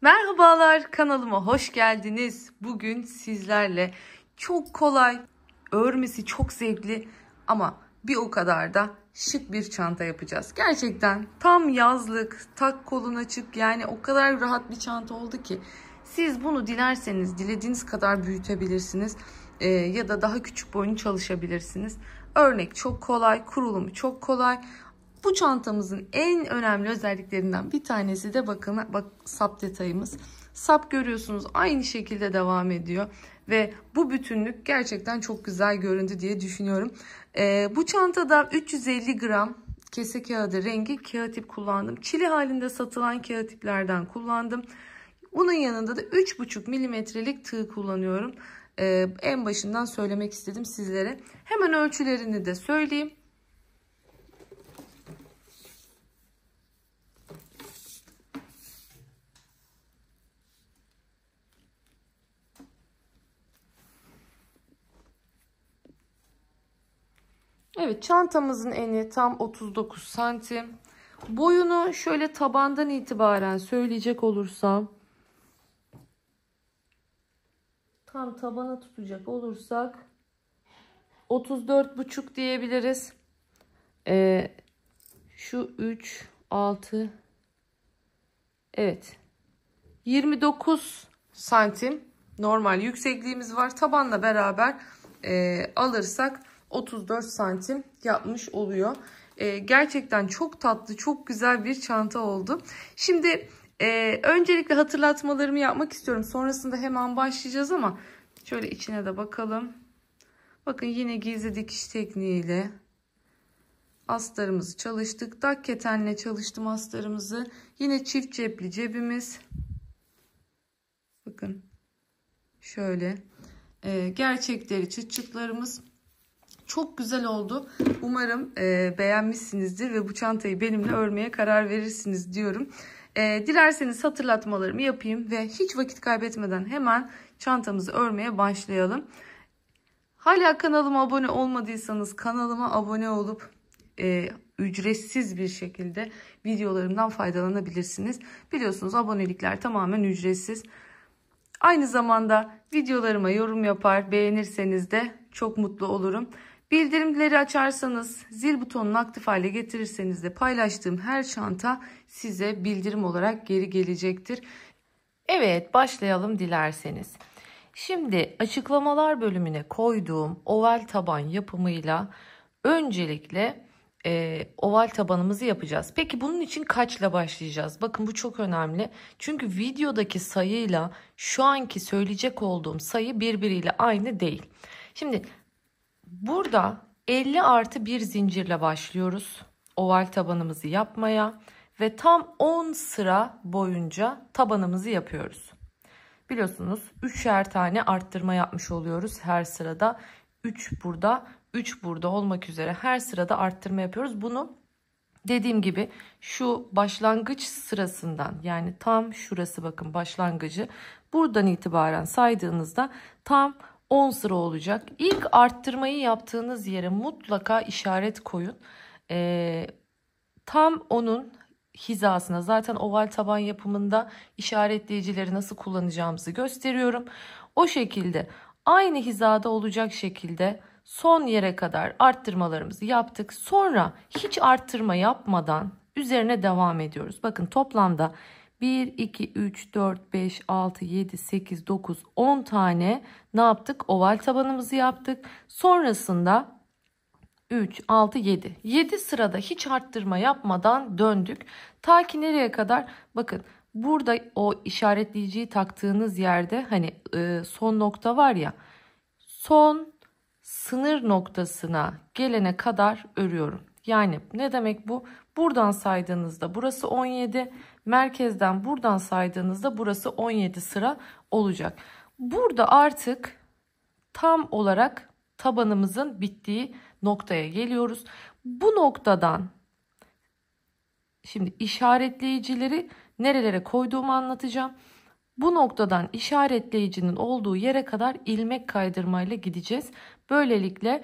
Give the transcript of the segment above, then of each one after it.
Merhabalar, kanalıma hoş geldiniz. Bugün sizlerle çok kolay, örmesi çok zevkli ama bir o kadar da şık bir çanta yapacağız. Gerçekten tam yazlık, tak kolun açık, yani o kadar rahat bir çanta oldu ki siz bunu dilerseniz dilediğiniz kadar büyütebilirsiniz. Ya da daha küçük boyunu çalışabilirsiniz. Örnek çok kolay, kurulumu çok kolay. Bu çantamızın en önemli özelliklerinden bir tanesi de bakın, sap detayımız. Sap görüyorsunuz, aynı şekilde devam ediyor ve bu bütünlük gerçekten çok güzel göründü diye düşünüyorum. Bu çantada 350 gram kese kağıdı rengi kağıt ip kullandım. Çili halinde satılan kağıt iplerden kullandım. Bunun yanında da 3,5 milimetrelik tığ kullanıyorum. En başından söylemek istedim sizlere. Hemen ölçülerini de söyleyeyim. Evet, çantamızın eni tam 39 santim. Boyunu şöyle tabandan itibaren söyleyecek olursam, tam tabana tutacak olursak 34,5 diyebiliriz. Şu 3, 6, evet 29 santim normal yüksekliğimiz var. Tabanla beraber alırsak 34 santim yapmış oluyor. Gerçekten çok tatlı, çok güzel bir çanta oldu. Şimdi öncelikle hatırlatmalarımı yapmak istiyorum. Sonrasında hemen başlayacağız ama şöyle içine de bakalım. Bakın, yine gizli dikiş tekniğiyle astarımızı çalıştık. Dak ketenle çalıştım astarımızı. Yine çift cepli cebimiz. Bakın şöyle gerçekleri, çıt çıtlarımız çok güzel oldu. Umarım beğenmişsinizdir ve bu çantayı benimle örmeye karar verirsiniz diyorum. Dilerseniz hatırlatmalarımı yapayım ve hiç vakit kaybetmeden hemen çantamızı örmeye başlayalım. Hala kanalıma abone olmadıysanız kanalıma abone olup ücretsiz bir şekilde videolarımdan faydalanabilirsiniz. Biliyorsunuz abonelikler tamamen ücretsiz. Aynı zamanda videolarıma yorum yapar, beğenirseniz de çok mutlu olurum. Bildirimleri açarsanız, zil butonunu aktif hale getirirseniz de paylaştığım her çanta size bildirim olarak geri gelecektir. Evet, başlayalım dilerseniz. Şimdi açıklamalar bölümüne koyduğum oval taban yapımıyla öncelikle oval tabanımızı yapacağız. Peki bunun için kaçla başlayacağız? Bakın, bu çok önemli. Çünkü videodaki sayıyla şu anki söyleyecek olduğum sayı birbiriyle aynı değil. Şimdi burada 50 artı bir zincirle başlıyoruz oval tabanımızı yapmaya ve tam 10 sıra boyunca tabanımızı yapıyoruz. Biliyorsunuz 3'er tane arttırma yapmış oluyoruz her sırada. 3 burada, 3 burada olmak üzere her sırada arttırma yapıyoruz. Bunu dediğim gibi şu başlangıç sırasından, yani tam şurası, bakın başlangıcı, buradan itibaren saydığınızda tam 10 sıra olacak. İlk arttırmayı yaptığınız yere mutlaka işaret koyun. Tam onun hizasına, zaten oval taban yapımında işaretleyicileri nasıl kullanacağımızı gösteriyorum. O şekilde aynı hizada olacak şekilde son yere kadar arttırmalarımızı yaptık. Sonra hiç arttırma yapmadan üzerine devam ediyoruz. Bakın toplamda 1, 2, 3, 4, 5, 6, 7, 8, 9, 10 tane ne yaptık? Oval tabanımızı yaptık. Sonrasında 3, 6, 7. 7 sırada hiç arttırma yapmadan döndük. Ta ki nereye kadar? Bakın burada o işaretleyiciyi taktığınız yerde hani son nokta var ya. Son sınır noktasına gelene kadar örüyorum. Yani ne demek bu? Buradan saydığınızda burası 17. Merkezden buradan saydığınızda burası 17 sıra olacak. Burada artık tam olarak tabanımızın bittiği noktaya geliyoruz. Bu noktadan şimdi işaretleyicileri nerelere koyduğumu anlatacağım. Bu noktadan işaretleyicinin olduğu yere kadar ilmek kaydırmayla gideceğiz. Böylelikle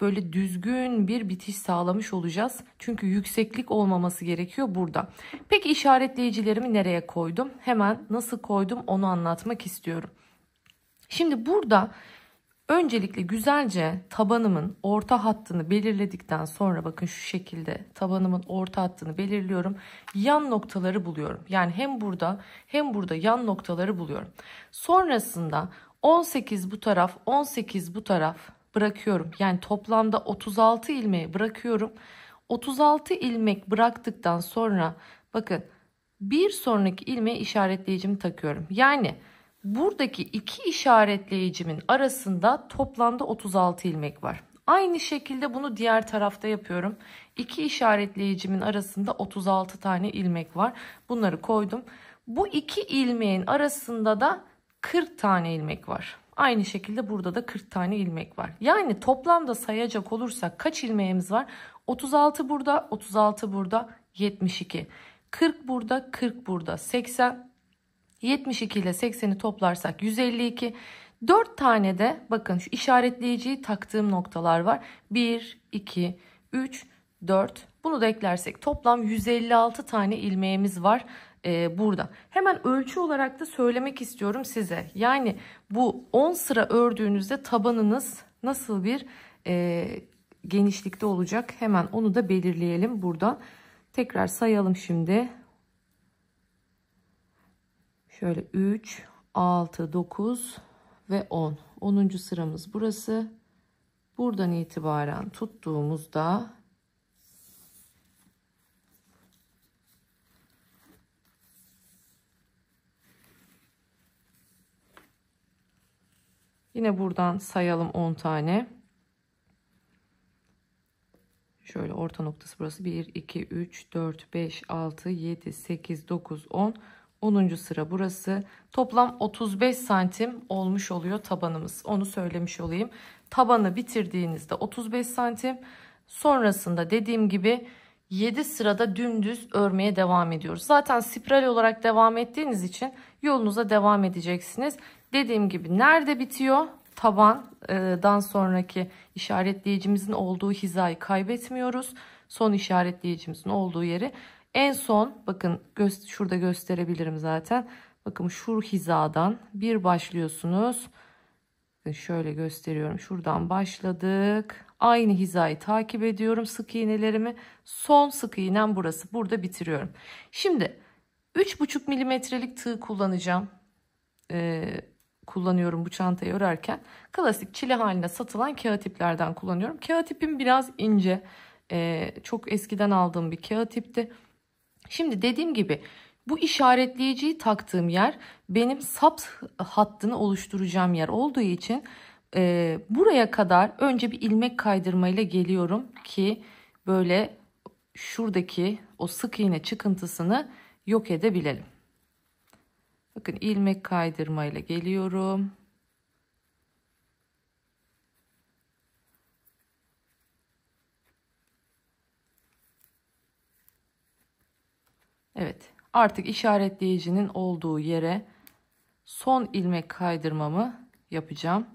böyle düzgün bir bitiş sağlamış olacağız. Çünkü yükseklik olmaması gerekiyor burada. Peki işaretleyicilerimi nereye koydum? Hemen nasıl koydum onu anlatmak istiyorum. Şimdi burada öncelikle güzelce tabanımın orta hattını belirledikten sonra bakın şu şekilde tabanımın orta hattını belirliyorum. Yan noktaları buluyorum. Yani hem burada hem burada yan noktaları buluyorum. Sonrasında 18 bu taraf, 18 bu taraf bırakıyorum. Yani toplamda 36 ilmeği bırakıyorum. 36 ilmek bıraktıktan sonra bakın bir sonraki ilmeğe işaretleyicimi takıyorum. Yani buradaki iki işaretleyicimin arasında toplamda 36 ilmek var. Aynı şekilde bunu diğer tarafta yapıyorum. İki işaretleyicimin arasında 36 tane ilmek var. Bunları koydum. Bu iki ilmeğin arasında da 40 tane ilmek var. Aynı şekilde burada da 40 tane ilmek var. Yani toplamda sayacak olursak kaç ilmeğimiz var? 36 burada, 36 burada, 72. 40 burada, 40 burada, 80. 72 ile 80'i toplarsak 152. 4 tane de bakın şu işaretleyiciyi taktığım noktalar var. 1, 2, 3, 4. Bunu da eklersek toplam 156 tane ilmeğimiz var burada. Hemen ölçü olarak da söylemek istiyorum size. Yani bu 10 sıra ördüğünüzde tabanınız nasıl bir genişlikte olacak? Hemen onu da belirleyelim burada. Tekrar sayalım şimdi. Şöyle 3, 6, 9 ve 10. 10. sıramız burası. Buradan itibaren tuttuğumuzda yine buradan sayalım 10 tane. Şöyle orta noktası burası. 1, 2, 3, 4, 5, 6, 7, 8, 9, 10. 10. sıra burası. Toplam 35 santim olmuş oluyor tabanımız. Onu söylemiş olayım. Tabanı bitirdiğinizde 35 santim. Sonrasında dediğim gibi 7 sırada dümdüz örmeye devam ediyoruz. Zaten spiral olarak devam ettiğiniz için yolunuza devam edeceksiniz. Dediğim gibi nerede bitiyor? Tabandan sonraki işaretleyicimizin olduğu hizayı kaybetmiyoruz. Son işaretleyicimizin olduğu yeri. En son bakın şurada gösterebilirim zaten. Bakın şu hizadan bir başlıyorsunuz. Şöyle gösteriyorum. Şuradan başladık. Aynı hizayı takip ediyorum sık iğnelerimi. Son sık iğnem burası. Burada bitiriyorum. Şimdi 3,5 milimetrelik tığ kullanacağım. Kullanıyorum bu çantayı örerken. Klasik çile haline satılan kağıt iplerden kullanıyorum. Kağıt ipim biraz ince. Çok eskiden aldığım bir kağıt ipti. Şimdi dediğim gibi bu işaretleyiciyi taktığım yer benim sap hattını oluşturacağım yer olduğu için buraya kadar önce bir ilmek kaydırmayla geliyorum ki böyle şuradaki o sık iğne çıkıntısını yok edebilelim. Bakın ilmek kaydırmayla geliyorum. Evet, artık işaretleyicinin olduğu yere son ilmek kaydırmamı yapacağım.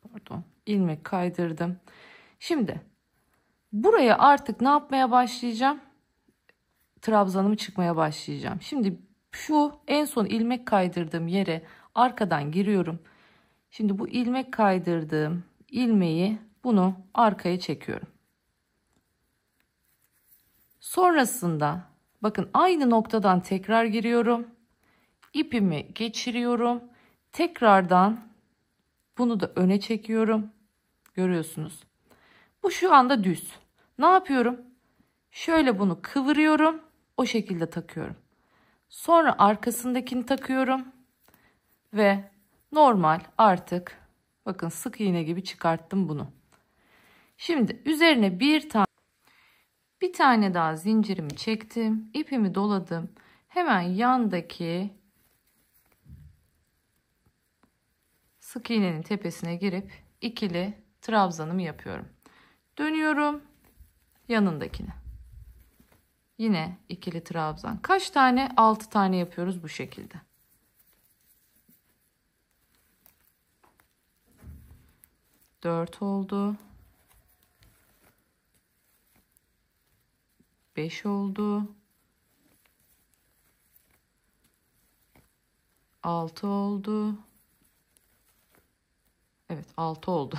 Pardon, ilmek kaydırdım. Şimdi buraya artık ne yapmaya başlayacağım? Trabzanımı çıkmaya başlayacağım. Şimdi şu en son ilmek kaydırdığım yere arkadan giriyorum. Şimdi bu ilmek kaydırdığım ilmeği bunu arkaya çekiyorum. Sonrasında bakın aynı noktadan tekrar giriyorum. İpimi geçiriyorum. Tekrardan bunu da öne çekiyorum. Görüyorsunuz. Bu şu anda düz. Ne yapıyorum? Şöyle bunu kıvırıyorum. O şekilde takıyorum. Sonra arkasındakini takıyorum. Ve normal artık bakın sık iğne gibi çıkarttım bunu. Şimdi üzerine bir tane daha zincirimi çektim. İpimi doladım. Hemen yandaki sık iğnenin tepesine girip ikili trabzanımı yapıyorum. Dönüyorum yanındakine. Yine ikili trabzan. Kaç tane? 6 tane yapıyoruz bu şekilde. 4 oldu. 5 oldu. 6 oldu. Evet, 6 oldu.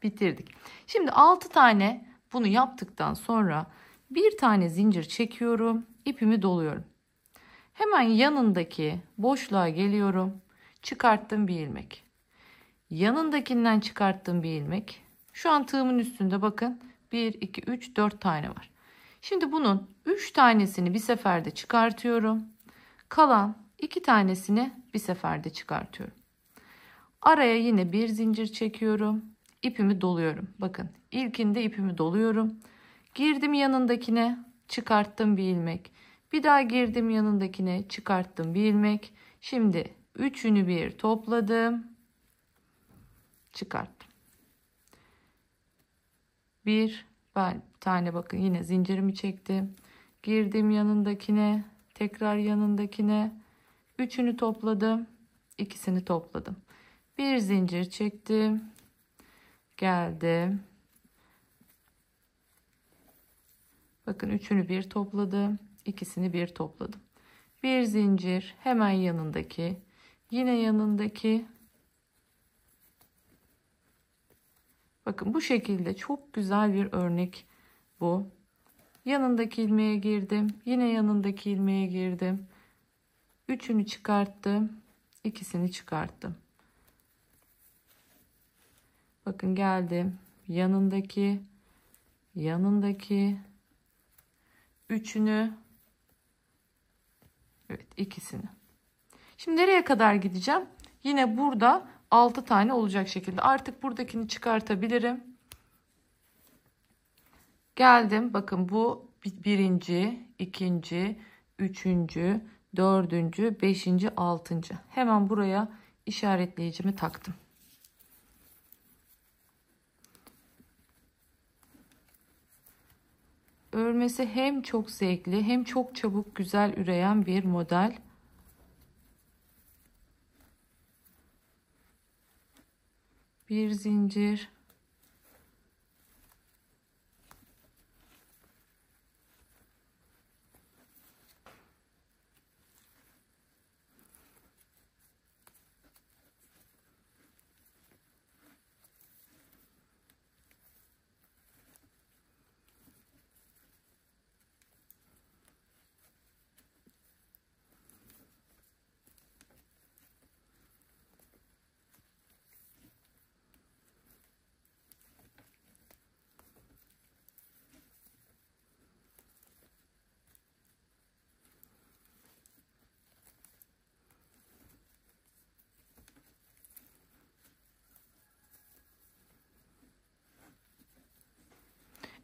Bitirdik. Şimdi 6 tane bunu yaptıktan sonra bir tane zincir çekiyorum. İpimi doluyorum. Hemen yanındaki boşluğa geliyorum. Çıkarttım bir ilmek. Yanındakinden çıkarttım bir ilmek. Şu an tığımın üstünde bakın 1, 2, 3, 4 tane var. Şimdi bunun 3 tanesini bir seferde çıkartıyorum. Kalan 2 tanesini bir seferde çıkartıyorum. Araya yine bir zincir çekiyorum. İpimi doluyorum. Bakın ilkinde ipimi doluyorum. Girdim yanındakine, çıkarttım bir ilmek. Bir daha girdim yanındakine, çıkarttım bir ilmek. Şimdi üçünü bir topladım. Çıkarttım. Bir tane bakın yine zincirimi çektim. Girdim yanındakine, tekrar yanındakine. Üçünü topladım. İkisini topladım. Bir zincir çektim. Geldim. Bakın üçünü bir topladım. İkisini bir topladım. Bir zincir hemen yanındaki. Yine yanındaki. Bakın bu şekilde çok güzel bir örnek bu. Yanındaki ilmeğe girdim. Yine yanındaki ilmeğe girdim. Üçünü çıkarttım. İkisini çıkarttım. Bakın geldim. Yanındaki üçünü, evet ikisini. Şimdi nereye kadar gideceğim? Yine burada 6 tane olacak şekilde. Artık buradakini çıkartabilirim. Geldim. Bakın bu birinci, ikinci, üçüncü, dördüncü, beşinci, altıncı. Hemen buraya işaretleyicimi taktım. Örmesi hem çok zevkli hem çok çabuk güzel üreyen bir model. Bir zincir.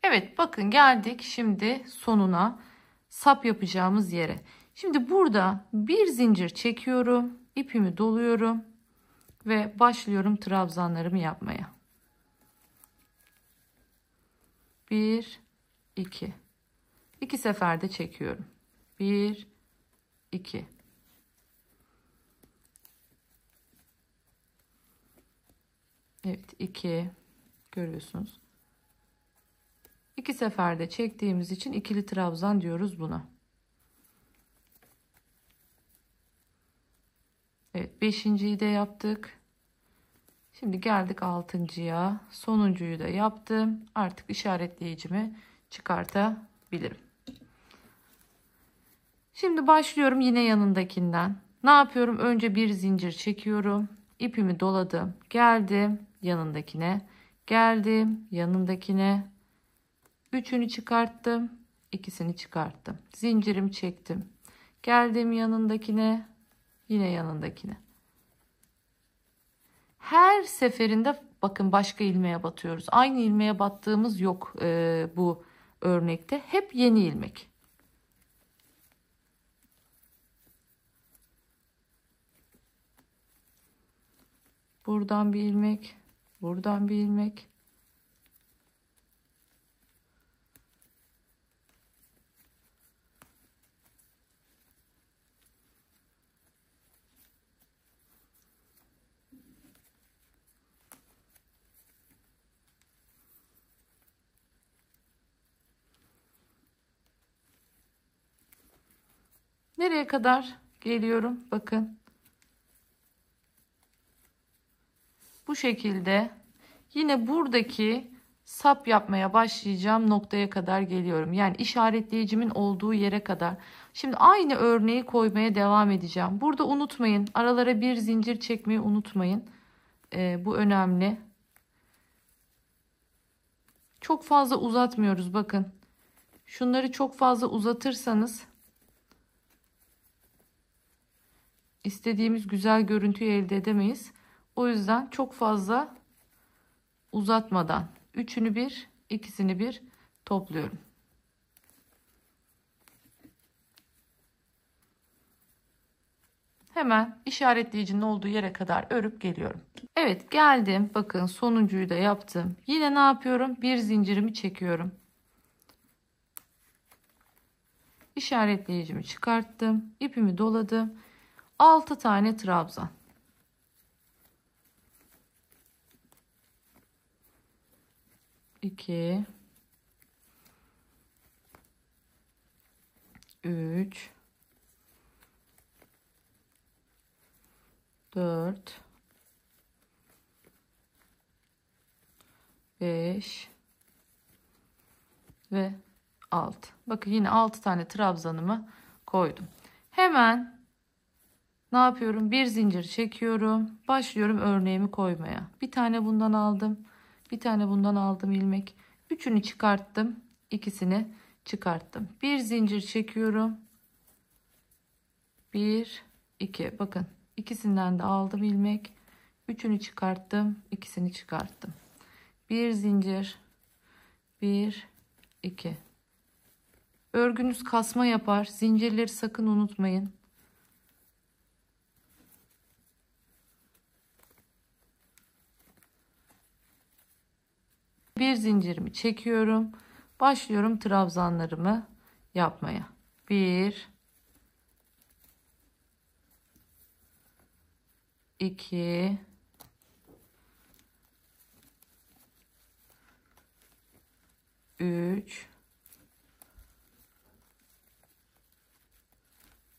Evet bakın geldik şimdi sonuna, sap yapacağımız yere. Şimdi burada bir zincir çekiyorum, ipimi doluyorum ve başlıyorum trabzanlarımı yapmaya. 1 2 2 seferde çekiyorum. 1 2 Evet 2 görüyorsunuz. 2 seferde çektiğimiz için ikili trabzan diyoruz buna. Evet, 5.'yi de yaptık. Şimdi geldik 6.'ya. Sonuncuyu da yaptım. Artık işaretleyicimi çıkartabilirim. Şimdi başlıyorum yine yanındakinden. Ne yapıyorum? Önce bir zincir çekiyorum. İpimi doladım. Geldim yanındakine. Geldim yanındakine. Üçünü çıkarttım. İkisini çıkarttım. Zincirimi çektim. Geldim yanındakine. Yine yanındakine. Her seferinde bakın başka ilmeğe batıyoruz. Aynı ilmeğe battığımız yok bu örnekte. Hep yeni ilmek. Buradan bir ilmek. Buradan bir ilmek. Nereye kadar geliyorum? Bakın. Bu şekilde yine buradaki sap yapmaya başlayacağım noktaya kadar geliyorum. Yani işaretleyicimin olduğu yere kadar. Şimdi aynı örneği koymaya devam edeceğim. Burada unutmayın. Aralara bir zincir çekmeyi unutmayın. Bu önemli. Çok fazla uzatmıyoruz. Bakın. Şunları çok fazla uzatırsanız istediğimiz güzel görüntüyü elde edemeyiz. O yüzden çok fazla uzatmadan üçünü bir, ikisini bir topluyorum. Hemen işaretleyicinin olduğu yere kadar örüp geliyorum. Evet, geldim. Bakın sonuncuyu da yaptım. Yine ne yapıyorum? Bir zincirimi çekiyorum. İşaretleyicimi çıkarttım. İpimi doladım. 6 tane trabzan. 2 3 4 5 ve 6. Bakın yine 6 tane trabzanımı koydum. Hemen ne yapıyorum? Bir zincir çekiyorum. Başlıyorum örneğimi koymaya. Bir tane bundan aldım. Bir tane bundan aldım ilmek. Üçünü çıkarttım. İkisini çıkarttım. Bir zincir çekiyorum. 1 2. Bakın ikisinden de aldım ilmek. Üçünü çıkarttım. İkisini çıkarttım. Bir zincir. 1 2. Örgünüz kasma yapar. Zincirleri sakın unutmayın. Bir zincirimi çekiyorum. Başlıyorum trabzanlarımı yapmaya. 1 2 3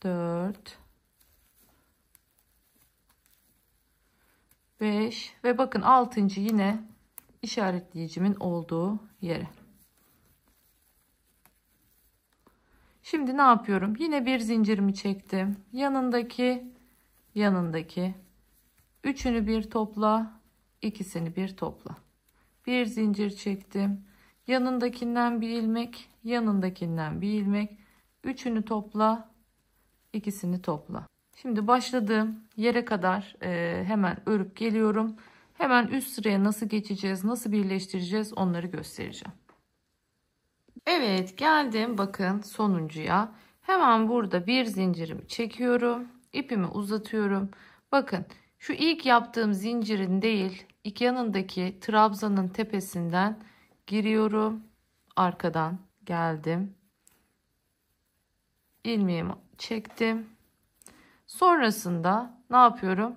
4 5 ve bakın 6. yine işaretleyicimin olduğu yere. Şimdi ne yapıyorum? Yine bir zincirimi çektim. Yanındaki üçünü bir topla, ikisini bir topla. Bir zincir çektim. Yanındakinden bir ilmek, yanındakinden bir ilmek. Üçünü topla, ikisini topla. Şimdi başladığım yere kadar hemen örüp geliyorum. Hemen üst sıraya nasıl geçeceğiz, nasıl birleştireceğiz onları göstereceğim. Evet, geldim bakın sonuncuya. Hemen burada bir zincirimi çekiyorum. İpimi uzatıyorum. Bakın şu ilk yaptığım zincirin değil, iki yanındaki trabzanın tepesinden giriyorum. Arkadan geldim. İlmeğimi çektim. Sonrasında ne yapıyorum?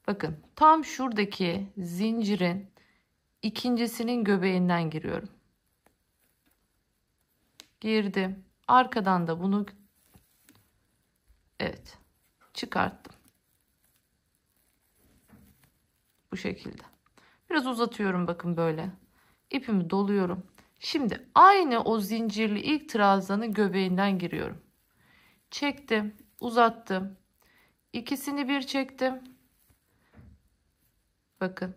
Bakın tam şuradaki zincirin ikincisinin göbeğinden giriyorum. Girdim. Arkadan da bunu evet çıkarttım. Bu şekilde. Biraz uzatıyorum bakın böyle. İpimi doluyorum. Şimdi aynı o zincirli ilk trabzanın göbeğinden giriyorum. Çektim, uzattım. İkisini bir çektim. Bakın.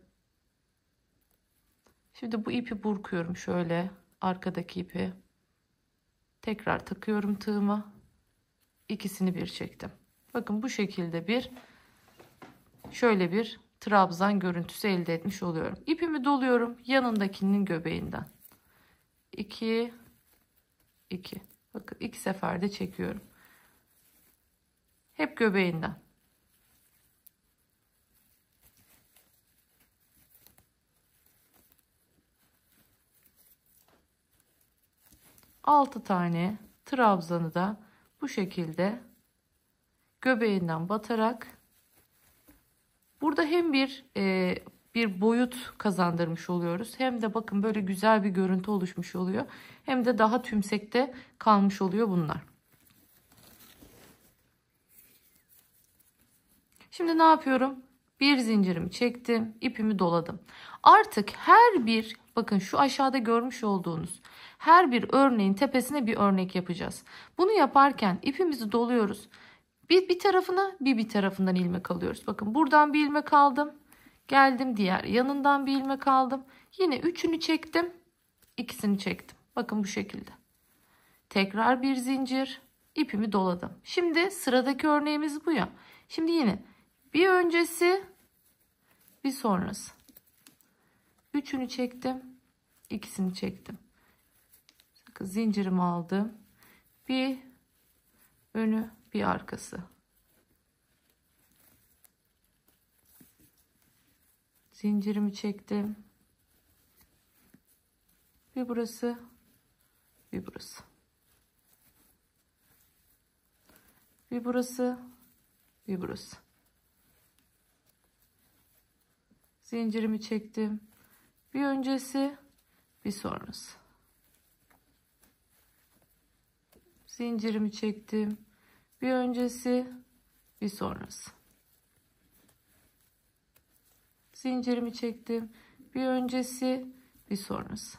Şimdi bu ipi burkuyorum şöyle. Arkadaki ipi. Tekrar takıyorum tığıma. İkisini bir çektim. Bakın bu şekilde şöyle bir trabzan görüntüsü elde etmiş oluyorum. İpimi doluyorum yanındakinin göbeğinden. 2 2. Bakın 2 seferde çekiyorum. Hep göbeğinden. Altı tane trabzanı da bu şekilde göbeğinden batarak burada hem bir boyut kazandırmış oluyoruz, hem de bakın böyle güzel bir görüntü oluşmuş oluyor, hem de daha tümsekte kalmış oluyor bunlar. Şimdi ne yapıyorum? Bir zincirimi çektim, ipimi doladım. Artık her bir, bakın şu aşağıda görmüş olduğunuz her bir örneğin tepesine bir örnek yapacağız. Bunu yaparken ipimizi doluyoruz. Bir tarafına bir tarafından ilmek alıyoruz. Bakın buradan bir ilmek aldım. Geldim diğer yanından bir ilmek aldım. Yine üçünü çektim. İkisini çektim. Bakın bu şekilde. Tekrar bir zincir. İpimi doladım. Şimdi sıradaki örneğimiz bu ya. Şimdi yine bir öncesi bir sonrası. Üçünü çektim. İkisini çektim. Bakın zincirimi aldım. Bir önü bir arkası. Zincirimi çektim. Bir burası, bir burası. Bir burası, bir burası. Zincirimi çektim. Bir öncesi, bir sonrası. Zincirimi çektim. Bir öncesi, bir sonrası. Zincirimi çektim. Bir öncesi, bir sonrası.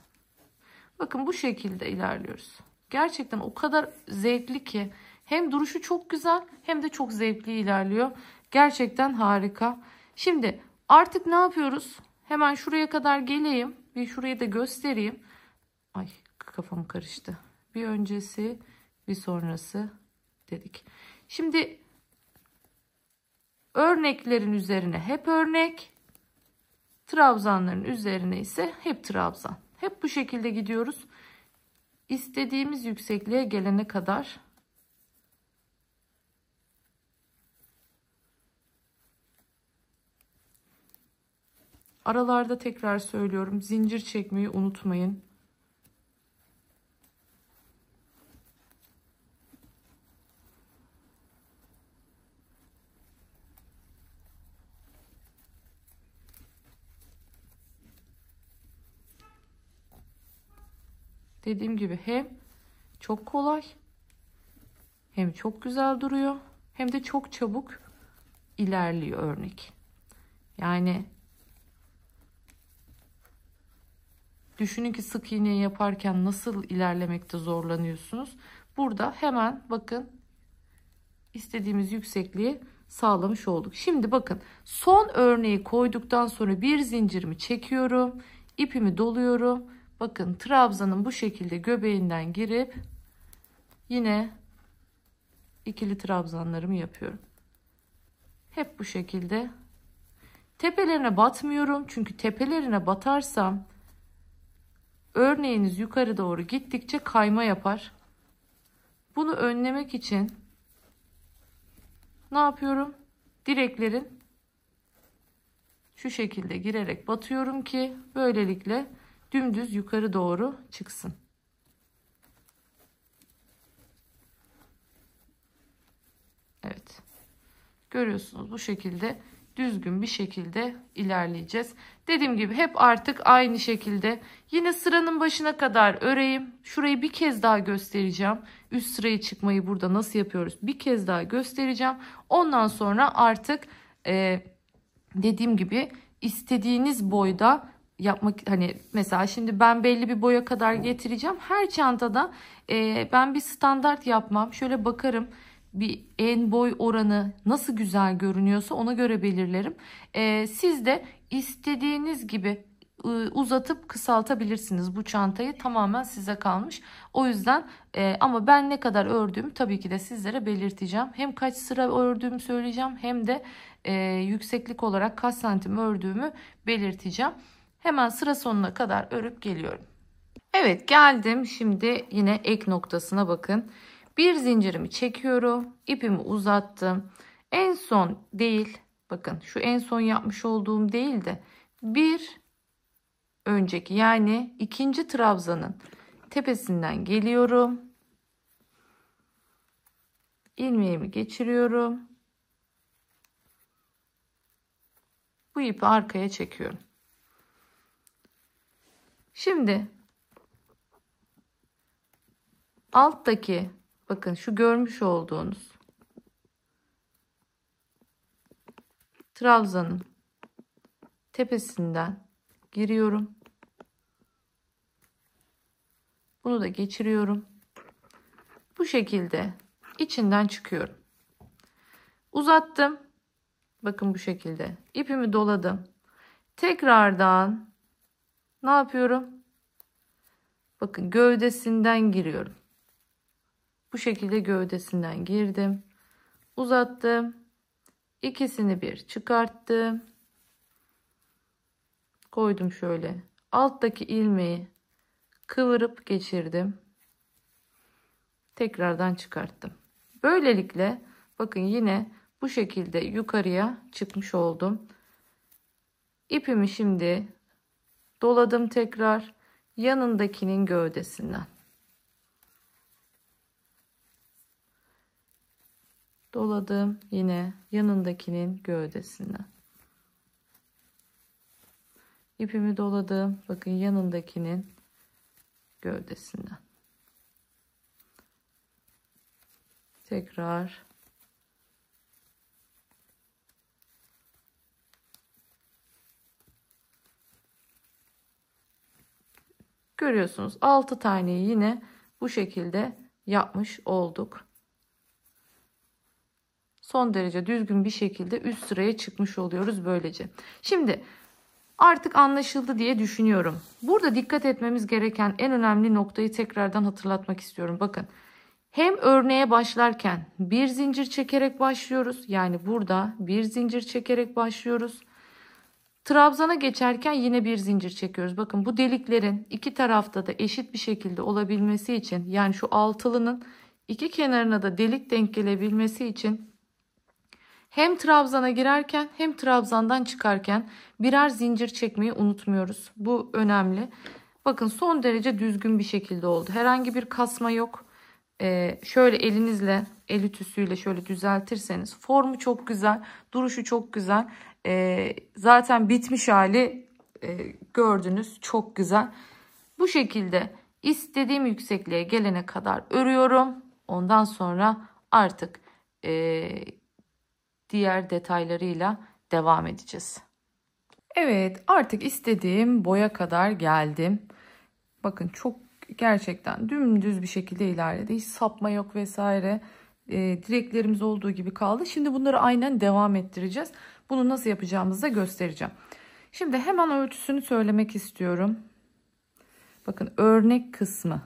Bakın bu şekilde ilerliyoruz. Gerçekten o kadar zevkli ki hem duruşu çok güzel hem de çok zevkli ilerliyor. Gerçekten harika. Şimdi artık ne yapıyoruz? Hemen şuraya kadar geleyim. Bir şurayı da göstereyim. Ay kafam karıştı. Bir öncesi, bir sonrası dedik. Şimdi örneklerin üzerine hep örnek, trabzanların üzerine ise hep trabzan. Hep bu şekilde gidiyoruz. İstediğimiz yüksekliğe gelene kadar. Aralarda tekrar söylüyorum. Zincir çekmeyi unutmayın. Dediğim gibi hem çok kolay, hem çok güzel duruyor, hem de çok çabuk ilerliyor örnek. Yani düşünün ki sık iğne yaparken nasıl ilerlemekte zorlanıyorsunuz. Burada hemen bakın istediğimiz yüksekliği sağlamış olduk. Şimdi bakın son örneği koyduktan sonra bir zincirimi çekiyorum. İpimi doluyorum. Bakın trabzanın bu şekilde göbeğinden girip yine ikili trabzanlarımı yapıyorum. Hep bu şekilde. Tepelerine batmıyorum. Çünkü tepelerine batarsam örneğiniz yukarı doğru gittikçe kayma yapar. Bunu önlemek için ne yapıyorum? Direklerin şu şekilde girerek batıyorum ki böylelikle dümdüz yukarı doğru çıksın. Evet. Görüyorsunuz bu şekilde düzgün bir şekilde ilerleyeceğiz. Dediğim gibi hep artık aynı şekilde yine sıranın başına kadar öreyim. Şurayı bir kez daha göstereceğim. Üst sırayı çıkmayı burada nasıl yapıyoruz? Bir kez daha göstereceğim. Ondan sonra artık dediğim gibi istediğiniz boyda yapmak, hani mesela şimdi ben belli bir boya kadar getireceğim. Her çantada ben bir standart yapmam. Şöyle bakarım. Bir en boy oranı nasıl güzel görünüyorsa ona göre belirlerim. Siz de istediğiniz gibi uzatıp kısaltabilirsiniz bu çantayı, tamamen size kalmış. O yüzden ama ben ne kadar ördüğümü tabii ki de sizlere belirteceğim. Hem kaç sıra ördüğümü söyleyeceğim hem de yükseklik olarak kaç santim ördüğümü belirteceğim. Hemen sıra sonuna kadar örüp geliyorum. Evet geldim, şimdi yine ek noktasına bakın. Bir zincirimi çekiyorum, ipimi uzattım. En son değil, bakın şu en son yapmış olduğum değil de bir önceki, yani ikinci trabzanın tepesinden geliyorum. İlmeğimi geçiriyorum. Bu ipi arkaya çekiyorum. Şimdi alttaki, bakın şu görmüş olduğunuz trabzanın tepesinden giriyorum. Bunu da geçiriyorum. Bu şekilde içinden çıkıyorum. Uzattım. Bakın bu şekilde. İpimi doladım. Tekrardan ne yapıyorum? Bakın gövdesinden giriyorum. Bu şekilde gövdesinden girdim. Uzattım. İkisini bir çıkarttım. Koydum şöyle. Alttaki ilmeği kıvırıp geçirdim. Tekrardan çıkarttım. Böylelikle bakın yine bu şekilde yukarıya çıkmış oldum. İpimi şimdi doladım tekrar yanındakinin gövdesinden. Doladım yine yanındakinin gövdesinden. İpimi doladım. Bakın yanındakinin gövdesinden. Tekrar görüyorsunuz 6 taneyi yine bu şekilde yapmış olduk. Son derece düzgün bir şekilde üst sıraya çıkmış oluyoruz böylece. Şimdi artık anlaşıldı diye düşünüyorum. Burada dikkat etmemiz gereken en önemli noktayı tekrardan hatırlatmak istiyorum. Bakın hem örneğe başlarken bir zincir çekerek başlıyoruz. Yani burada bir zincir çekerek başlıyoruz. Trabzana geçerken yine bir zincir çekiyoruz. Bakın bu deliklerin iki tarafta da eşit bir şekilde olabilmesi için, yani şu altılının iki kenarına da delik denk gelebilmesi için hem trabzana girerken hem trabzandan çıkarken birer zincir çekmeyi unutmuyoruz. Bu önemli. Bakın son derece düzgün bir şekilde oldu. Herhangi bir kasma yok. Şöyle elinizle, el ütüsüyle şöyle düzeltirseniz formu çok güzel, duruşu çok güzel. Zaten bitmiş hali gördünüz, çok güzel. Bu şekilde istediğim yüksekliğe gelene kadar örüyorum. Ondan sonra artık diğer detaylarıyla devam edeceğiz. Evet, artık istediğim boya kadar geldim. Bakın çok gerçekten dümdüz bir şekilde ilerledi. Hiç sapma yok vesaire. Direklerimiz olduğu gibi kaldı. Şimdi bunları aynen devam ettireceğiz. Bunu nasıl yapacağımızı da göstereceğim. Şimdi hemen ölçüsünü söylemek istiyorum. Bakın örnek kısmı.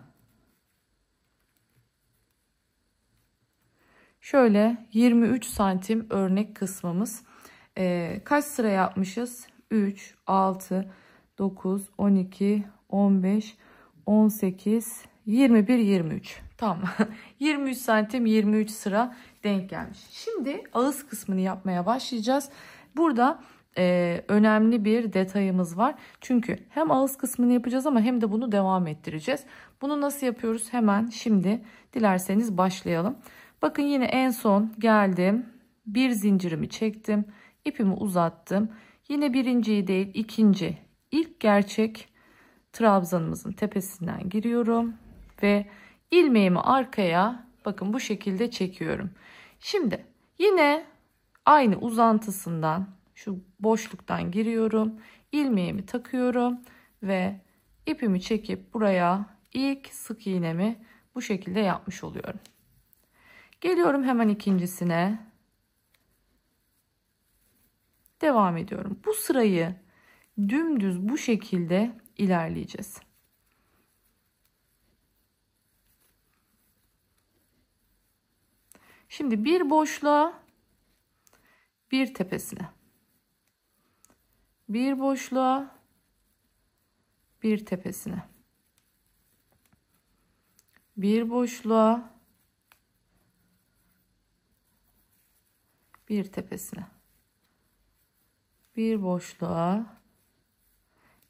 Şöyle 23 santim örnek kısmımız. Kaç sıra yapmışız? 3, 6, 9, 12, 15, 18, 21, 23. Tamam. 23 santim 23 sıra denk gelmiş. Şimdi ağız kısmını yapmaya başlayacağız. Burada önemli bir detayımız var. Çünkü hem ağız kısmını yapacağız ama hem de bunu devam ettireceğiz. Bunu nasıl yapıyoruz? Hemen şimdi dilerseniz başlayalım. Bakın yine en son geldim. Bir zincirimi çektim. İpimi uzattım. Yine birinciyi değil ikinci, ilk gerçek trabzanımızın tepesinden giriyorum. Ve ilmeğimi arkaya bakın bu şekilde çekiyorum. Şimdi yine aynı uzantısından şu boşluktan giriyorum. İlmeğimi takıyorum. Ve ipimi çekip buraya ilk sık iğnemi bu şekilde yapmış oluyorum. Geliyorum hemen ikincisine. Devam ediyorum. Bu sırayı dümdüz bu şekilde ilerleyeceğiz. Şimdi bir boşluğa, bir tepesine. Bir boşluğa, bir tepesine. Bir boşluğa, bir tepesine. Bir boşluğa,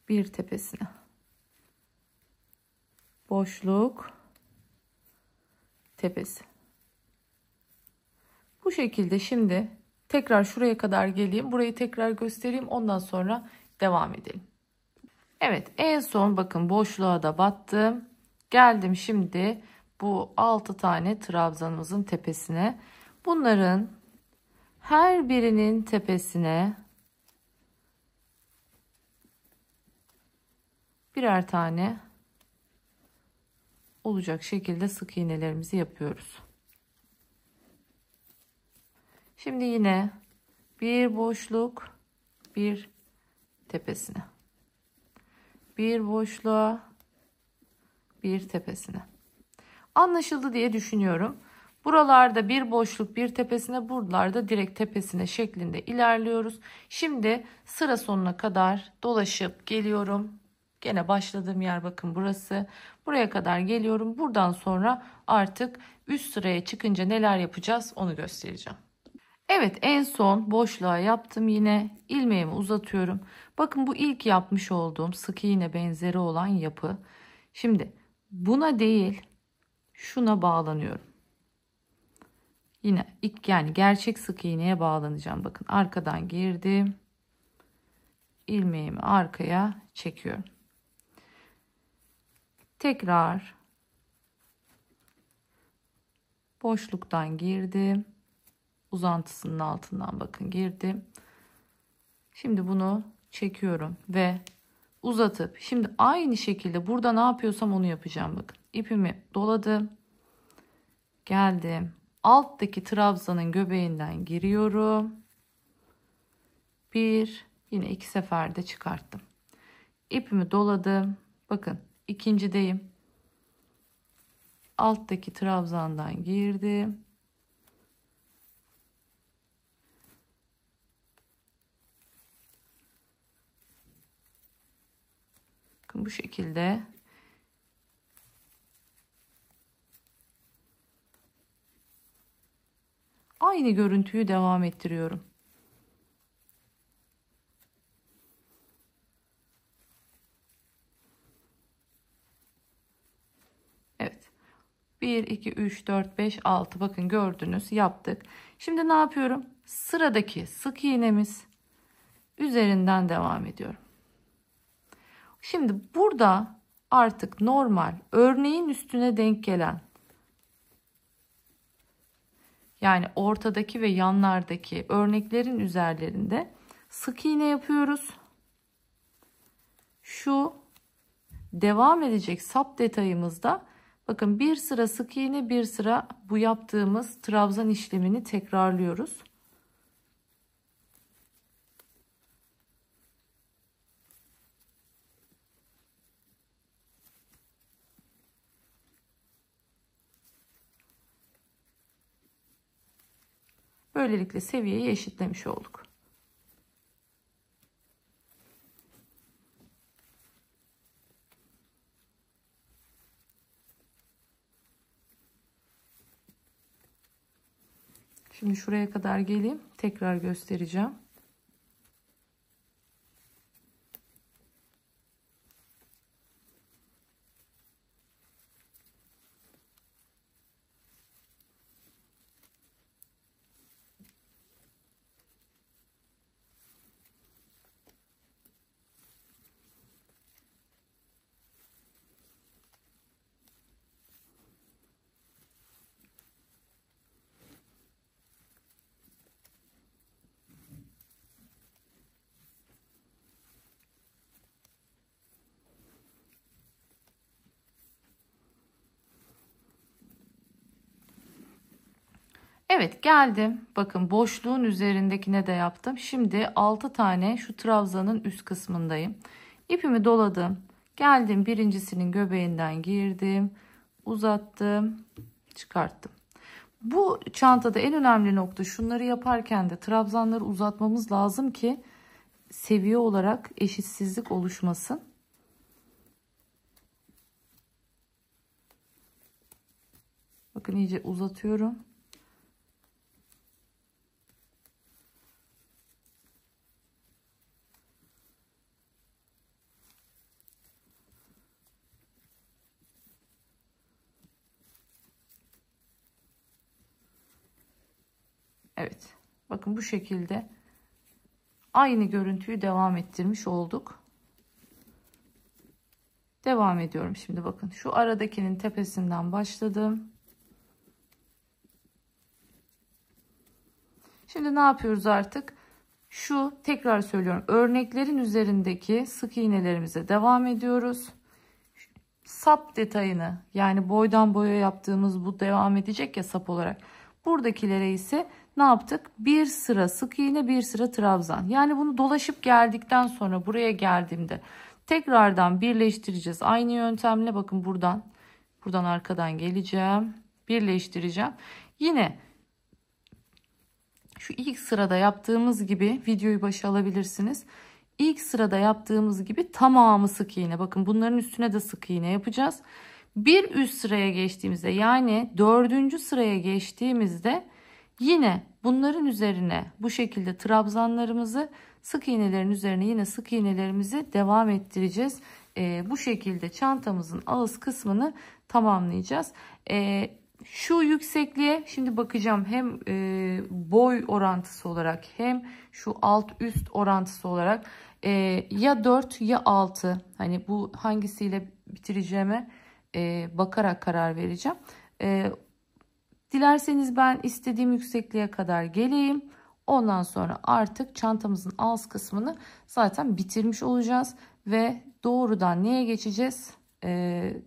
bir tepesine. Boşluk, tepesi. Bu şekilde şimdi tekrar şuraya kadar geleyim. Burayı tekrar göstereyim. Ondan sonra devam edelim. Evet, en son bakın boşluğa da battım. Geldim şimdi bu 6 tane trabzanımızın tepesine. Bunların her birinin tepesine birer tane olacak şekilde sık iğnelerimizi yapıyoruz. Şimdi yine bir boşluk, bir tepesine, bir boşluğa, bir tepesine. Anlaşıldı diye düşünüyorum. Buralarda bir boşluk, bir tepesine, buralarda direkt tepesine şeklinde ilerliyoruz. Şimdi sıra sonuna kadar dolaşıp geliyorum. Gene başladığım yer bakın burası. Buraya kadar geliyorum. Buradan sonra artık üst sıraya çıkınca neler yapacağız onu göstereceğim. Evet, en son boşluğa yaptım, yine ilmeğimi uzatıyorum. Bakın bu ilk yapmış olduğum sık iğne benzeri olan yapı. Şimdi buna değil şuna bağlanıyorum. Yine yani gerçek sık iğneye bağlanacağım. Bakın arkadan girdim. İlmeğimi arkaya çekiyorum. Tekrar boşluktan girdim. Uzantısının altından bakın girdim. Şimdi bunu çekiyorum ve uzatıp şimdi aynı şekilde burada ne yapıyorsam onu yapacağım. Bakın ipimi doladım. Geldim. Alttaki trabzanın göbeğinden giriyorum. Yine iki seferde çıkarttım. İpimi doladım. Bakın ikincideyim. Alttaki trabzandan girdim. Bakın bu şekilde aynı görüntüyü devam ettiriyorum. Evet. 1, 2, 3, 4, 5, 6 bakın gördünüz yaptık. Şimdi ne yapıyorum? Sıradaki sık iğnemiz üzerinden devam ediyorum. Şimdi burada artık normal örneğin üstüne denk gelen yani ortadaki ve yanlardaki örneklerin üzerlerinde sık iğne yapıyoruz. Şu devam edecek sap detayımızda bakın bir sıra sık iğne, bir sıra bu yaptığımız trabzan işlemini tekrarlıyoruz. Böylelikle seviyeyi eşitlemiş olduk. Şimdi şuraya kadar geleyim. Tekrar göstereceğim. Evet geldim. Bakın boşluğun üzerindekine de yaptım. Şimdi 6 tane şu trabzanın üst kısmındayım. İpimi doladım. Geldim birincisinin göbeğinden girdim. Uzattım. Çıkarttım. Bu çantada en önemli nokta şunları yaparken de trabzanları uzatmamız lazım ki seviye olarak eşitsizlik oluşmasın. Bakın iyice uzatıyorum. Evet. Bakın bu şekilde aynı görüntüyü devam ettirmiş olduk. Devam ediyorum şimdi bakın. Şu aradakinin tepesinden başladım. Şimdi ne yapıyoruz artık? Şu, tekrar söylüyorum, örneklerin üzerindeki sık iğnelerimize devam ediyoruz. Sap detayını, yani boydan boya yaptığımız bu devam edecek ya sap olarak. Buradakilere ise ne yaptık? Bir sıra sık iğne, bir sıra trabzan. Yani bunu dolaşıp geldikten sonra buraya geldiğimde tekrardan birleştireceğiz. Aynı yöntemle bakın buradan arkadan geleceğim. Birleştireceğim. Yine şu ilk sırada yaptığımız gibi videoyu başa alabilirsiniz. İlk sırada yaptığımız gibi tamamı sık iğne. Bakın bunların üstüne de sık iğne yapacağız. Bir üst sıraya geçtiğimizde, yani 4. sıraya geçtiğimizde yine bunların üzerine bu şekilde trabzanlarımızı, sık iğnelerin üzerine yine sık iğnelerimizi devam ettireceğiz. Bu şekilde çantamızın ağız kısmını tamamlayacağız. Şu yüksekliğe şimdi bakacağım, hem boy orantısı olarak hem şu alt üst orantısı olarak ya 4 ya 6, hani bu hangisiyle bitireceğime bakarak karar vereceğim. Dilerseniz ben istediğim yüksekliğe kadar geleyim. Ondan sonra artık çantamızın ağız kısmını zaten bitirmiş olacağız ve doğrudan neye geçeceğiz?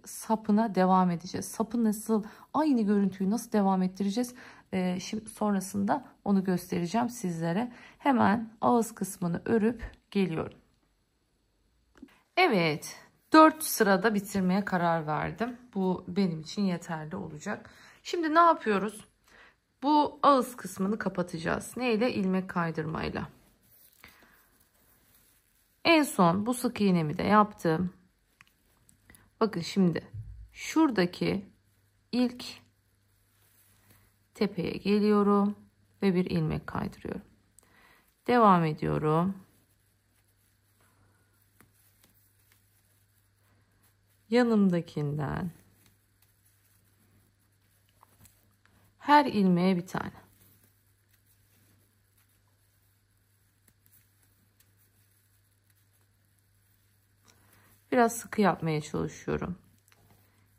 Sapına devam edeceğiz. Sapı nasıl, aynı görüntüyü nasıl devam ettireceğiz? Şimdi sonrasında onu göstereceğim sizlere. Hemen ağız kısmını örüp geliyorum. Evet, 4 sırada bitirmeye karar verdim. Bu benim için yeterli olacak. Şimdi ne yapıyoruz? Bu ağız kısmını kapatacağız. Neyle? İlmek kaydırmayla. En son bu sık iğnemi de yaptım. Bakın şimdi şuradaki ilk tepeye geliyorum ve bir ilmek kaydırıyorum. Devam ediyorum. Yanımdakinden her ilmeğe bir tane. Biraz sıkı yapmaya çalışıyorum.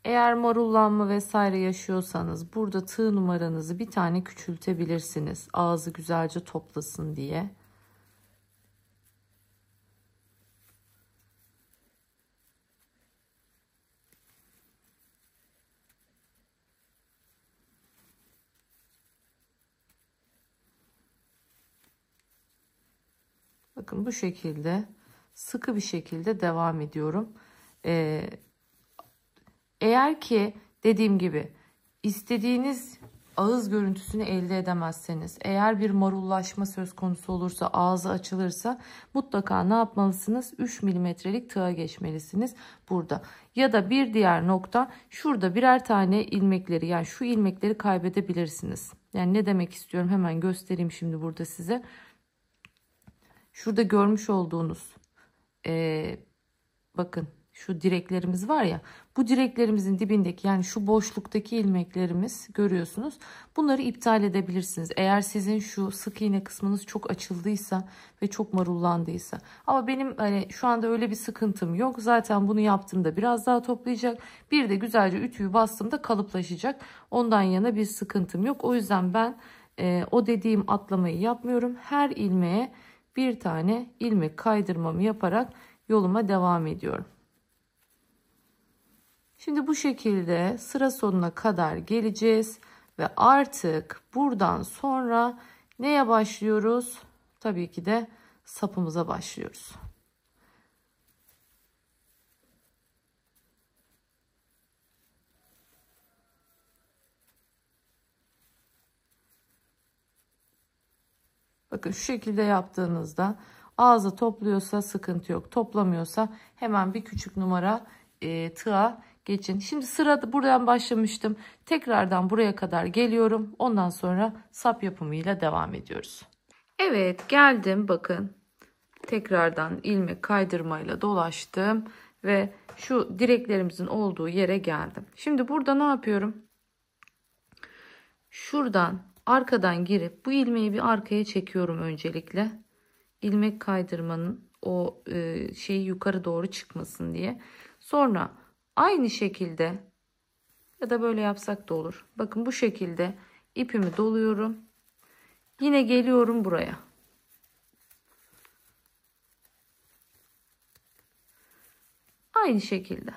Eğer marullanma vesaire yaşıyorsanız burada tığ numaranızı bir tane küçültebilirsiniz. Ağzı güzelce toplasın diye. Bakın bu şekilde sıkı bir şekilde devam ediyorum. Eğer ki dediğim gibi istediğiniz ağız görüntüsünü elde edemezseniz, eğer bir marullaşma söz konusu olursa, ağzı açılırsa mutlaka ne yapmalısınız? 3 milimetrelik tığa geçmelisiniz burada. Ya da bir diğer nokta, şurada birer tane ilmekleri, yani şu ilmekleri kaybedebilirsiniz. Yani ne demek istiyorum, hemen göstereyim şimdi burada size. Şurada görmüş olduğunuz bakın şu direklerimiz var ya, bu direklerimizin dibindeki, yani şu boşluktaki ilmeklerimiz görüyorsunuz. Bunları iptal edebilirsiniz. Eğer sizin şu sık iğne kısmınız çok açıldıysa ve çok marullandıysa. Ama benim hani şu anda öyle bir sıkıntım yok. Zaten bunu yaptığımda biraz daha toplayacak. Bir de güzelce ütüyü bastığımda kalıplaşacak. Ondan yana bir sıkıntım yok. O yüzden ben o dediğim atlamayı yapmıyorum. Her ilmeğe bir tane ilmek kaydırmamı yaparak yoluma devam ediyorum. Şimdi bu şekilde sıra sonuna kadar geleceğiz ve artık buradan sonra neye başlıyoruz? Tabii ki de sapımıza başlıyoruz. Bakın şu şekilde yaptığınızda ağzı topluyorsa sıkıntı yok. Toplamıyorsa hemen bir küçük numara tığa geçin. Şimdi sırada buradan başlamıştım. Tekrardan buraya kadar geliyorum. Ondan sonra sap yapımıyla devam ediyoruz. Evet, geldim. Bakın tekrardan ilmek kaydırmayla dolaştım ve şu direklerimizin olduğu yere geldim. Şimdi burada ne yapıyorum? Şuradan arkadan girip bu ilmeği bir arkaya çekiyorum öncelikle. İlmek kaydırmanın o şeyi yukarı doğru çıkmasın diye. Sonra aynı şekilde, ya da böyle yapsak da olur. Bakın bu şekilde ipimi doluyorum. Yine geliyorum buraya. Aynı şekilde.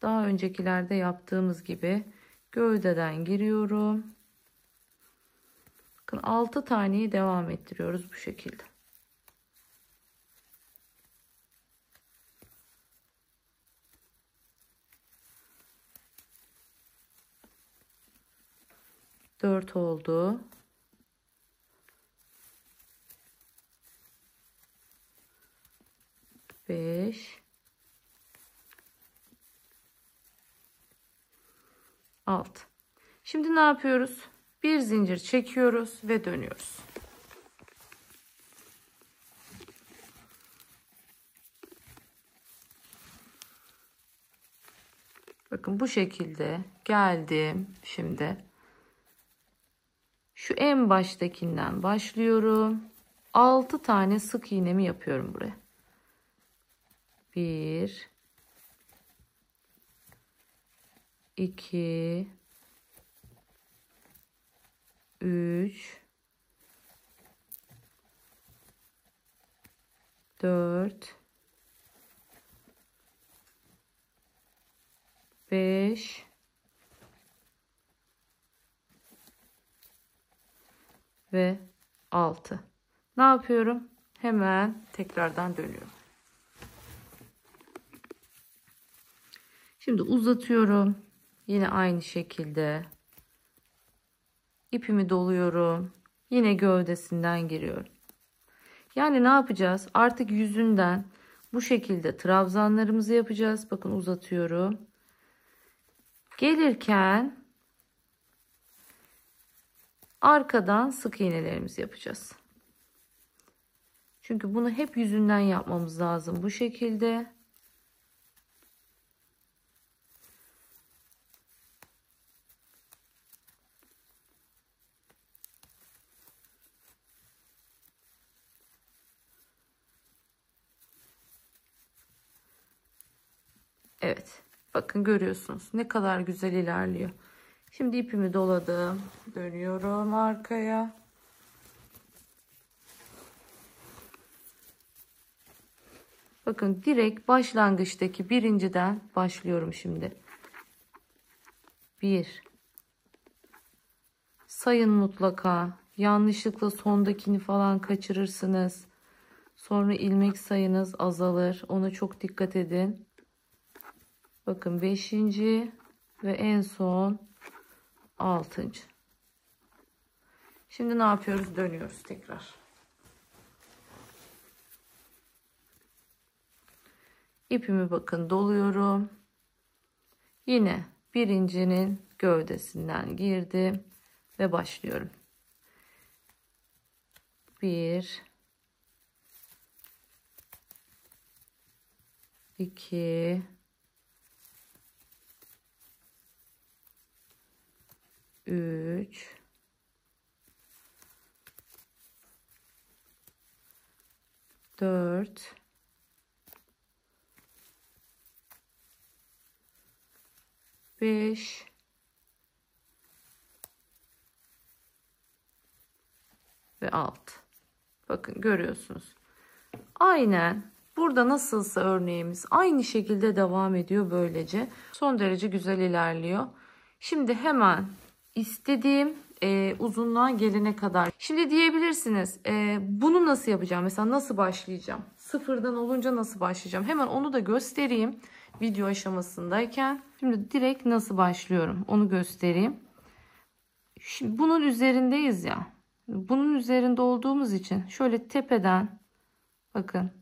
Daha öncekilerde yaptığımız gibi gövdeden giriyorum. Bakın 6 taneyi devam ettiriyoruz bu şekilde. Dört oldu. 5, 6. Şimdi ne yapıyoruz? Bir zincir çekiyoruz ve dönüyoruz. Bakın bu şekilde geldim. Şimdi şu en baştakinden başlıyorum. 6 tane sık iğnemi yapıyorum buraya. 1, 2, 3, 4, 5 ve 6. Ne yapıyorum? Hemen tekrardan dönüyorum. Şimdi uzatıyorum. Yine aynı şekilde ipimi doluyorum. Yine gövdesinden giriyorum. Yani ne yapacağız? Artık yüzünden bu şekilde trabzanlarımızı yapacağız. Bakın uzatıyorum. Gelirken arkadan sık iğnelerimizi yapacağız. Çünkü bunu hep yüzünden yapmamız lazım. Bu şekilde. Evet. Bakın görüyorsunuz. Ne kadar güzel ilerliyor. Şimdi ipimi doladım. Dönüyorum arkaya. Bakın direkt başlangıçtaki birinciden başlıyorum şimdi. 1. Sayın mutlaka. Yanlışlıkla sondakini falan kaçırırsınız. Sonra ilmek sayınız azalır. Ona çok dikkat edin. Bakın 5. ve en son 6. Şimdi ne yapıyoruz? Dönüyoruz tekrar. İpimi bakın doluyorum. Yine birincinin gövdesinden girdim ve başlıyorum. 1, 2, 3, 4, 5 ve 6. Bakın görüyorsunuz. Aynen burada nasılsa örneğimiz aynı şekilde devam ediyor böylece. Son derece güzel ilerliyor. Şimdi hemen istediğim uzunluğa gelene kadar. Şimdi diyebilirsiniz bunu nasıl yapacağım? Mesela nasıl başlayacağım? Sıfırdan olunca nasıl başlayacağım? Hemen onu da göstereyim video aşamasındayken. Şimdi direkt nasıl başlıyorum onu göstereyim. Şimdi bunun üzerindeyiz ya. Bunun üzerinde olduğumuz için şöyle tepeden bakın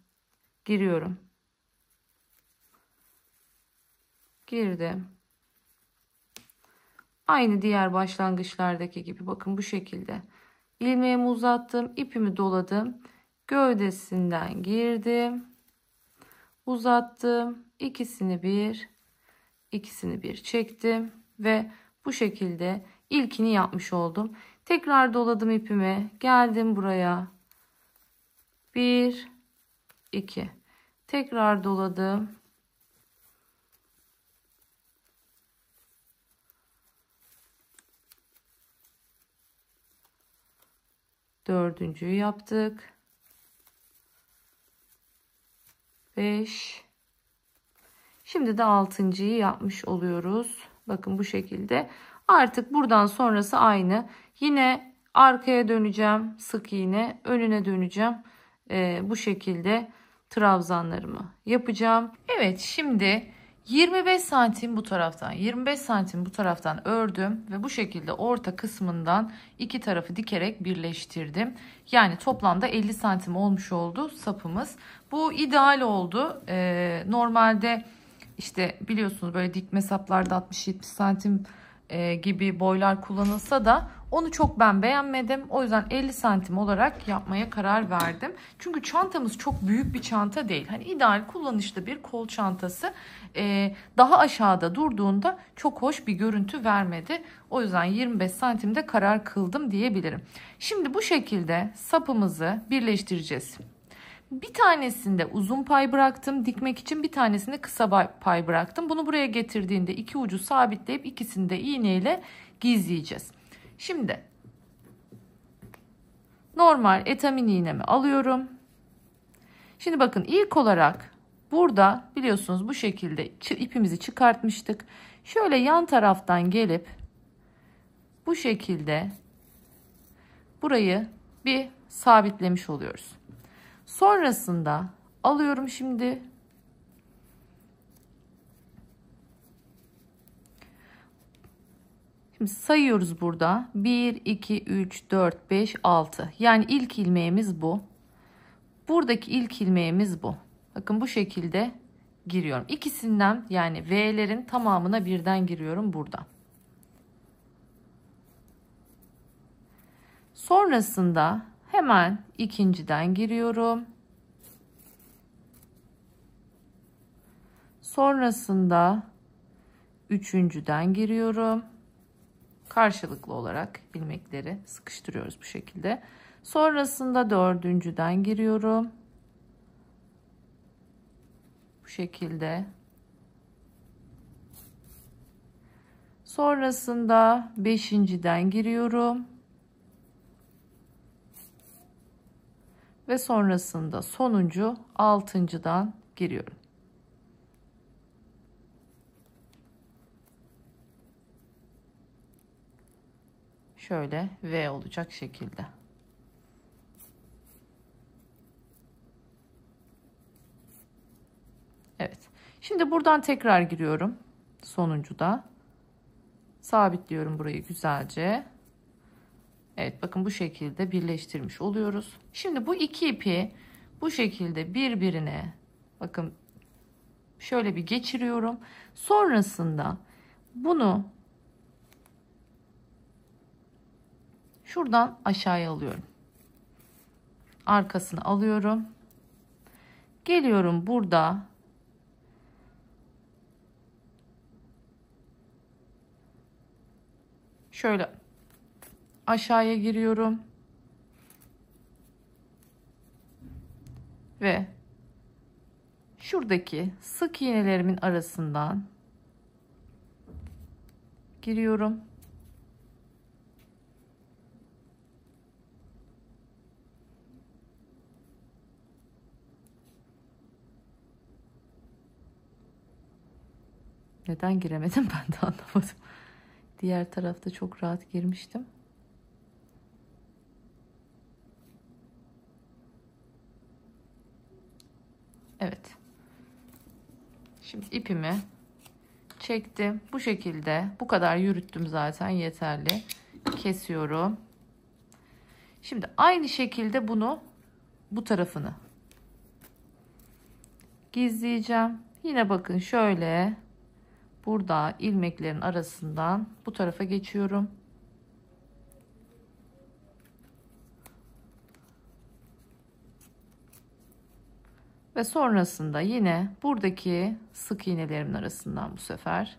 giriyorum. Girdim. Aynı diğer başlangıçlardaki gibi bakın bu şekilde. İlmeğimi uzattım, ipimi doladım. Gövdesinden girdim. Uzattım. İkisini bir çektim ve bu şekilde ilkini yapmış oldum. Tekrar doladım ipimi. Geldim buraya. 1, 2. Tekrar doladım. Dördüncüyü yaptık. 5. Şimdi de altıncıyı yapmış oluyoruz. Bakın bu şekilde. Artık buradan sonrası aynı. Yine arkaya döneceğim. Sık iğne. Önüne döneceğim. Bu şekilde trabzanlarımı yapacağım. Evet, şimdi 25 santim bu taraftan 25 santim bu taraftan ördüm ve bu şekilde orta kısmından iki tarafı dikerek birleştirdim. Yani toplamda 50 santim olmuş oldu sapımız. Bu ideal oldu. Normalde işte biliyorsunuz böyle dikme saplarda 60-70 santim gibi boylar kullanılsa da onu çok ben beğenmedim. O yüzden 50 santim olarak yapmaya karar verdim. Çünkü çantamız çok büyük bir çanta değil. Hani ideal kullanışlı bir kol çantası. Daha aşağıda durduğunda çok hoş bir görüntü vermedi. O yüzden 25 santimde karar kıldım diyebilirim. Şimdi bu şekilde sapımızı birleştireceğiz. Bir tanesinde uzun pay bıraktım dikmek için, bir tanesinde kısa pay bıraktım. Bunu buraya getirdiğinde iki ucu sabitleyip ikisini de iğneyle gizleyeceğiz. Şimdi normal etamin iğnemi alıyorum. Şimdi bakın ilk olarak burada biliyorsunuz bu şekilde ipimizi çıkartmıştık. Şöyle yan taraftan gelip bu şekilde burayı bir sabitlemiş oluyoruz. Sonrasında alıyorum şimdi. Şimdi sayıyoruz burada. 1, 2, 3, 4, 5, 6. Yani ilk ilmeğimiz bu. Buradaki ilk ilmeğimiz bu. Bakın bu şekilde giriyorum. İkisinden yani V'lerin tamamına birden giriyorum burada. Sonrasında hemen ikinciden giriyorum. Sonrasında üçüncüden giriyorum. Karşılıklı olarak ilmekleri sıkıştırıyoruz bu şekilde. Sonrasında dördüncüden giriyorum. Bu şekilde. Sonrasında beşinciden giriyorum. Ve sonrasında sonuncu altıncıdan giriyorum. Şöyle V olacak şekilde. Evet. Şimdi buradan tekrar giriyorum. Sonuncuda. Sabitliyorum burayı güzelce. Evet, bakın bu şekilde birleştirmiş oluyoruz. Şimdi bu iki ipi bu şekilde birbirine bakın şöyle bir geçiriyorum. Sonrasında bunu şuradan aşağıya alıyorum. Arkasını alıyorum. Geliyorum burada. Şöyle aşağıya giriyorum. Ve şuradaki sık iğnelerimin arasından giriyorum. Neden giremedim ben de anlamadım. Diğer tarafta çok rahat girmiştim. Evet. Şimdi ipimi çektim. Bu şekilde bu kadar yürüttüm zaten yeterli. Kesiyorum. Şimdi aynı şekilde bunu bu tarafını gizleyeceğim. Yine bakın şöyle burada ilmeklerin arasından bu tarafa geçiyorum. Ve sonrasında yine buradaki sık iğnelerimin arasından bu sefer